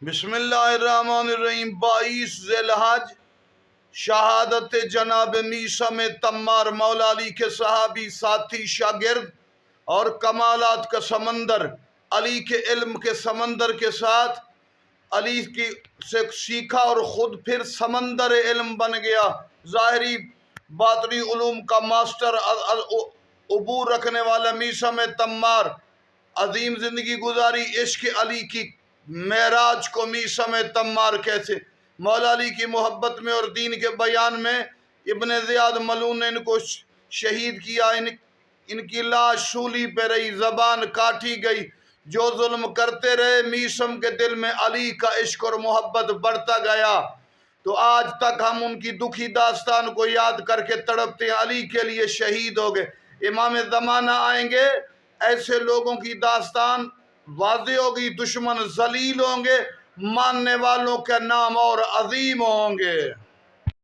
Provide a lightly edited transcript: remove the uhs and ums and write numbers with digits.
بسم اللہ الرحمن الرحیم 22 ذی الحج شہادت جناب میثم تمار مولا علی کے صحابی ساتھی شاگرد اور کمالات کا سمندر، علی کے علم کے سمندر کے ساتھ علی کی سے سیکھا اور خود پھر سمندر علم بن گیا، ظاہری باطنی علوم کا ماسٹر عبور رکھنے والا میثم تمار عظیم زندگی گزاری۔ عشق علی کی معراج کو میثم تمار کیسے مولا علی کی محبت میں اور دین کے بیان میں ابن زیاد ملعون نے ان کو شہید کیا، ان کی لاش سولی پہ رہی، زبان کاٹی گئی، جو ظلم کرتے رہے۔ میثم کے دل میں علی کا عشق اور محبت بڑھتا گیا، تو آج تک ہم ان کی دکھی داستان کو یاد کر کے تڑپتے ہیں۔ علی کے لیے شہید ہو گئے۔ امام زمانہ آئیں گے، ایسے لوگوں کی داستان واضح ہوگی، دشمن ذلیل ہوں گے، ماننے والوں کے نام اور عظیم ہوں گے۔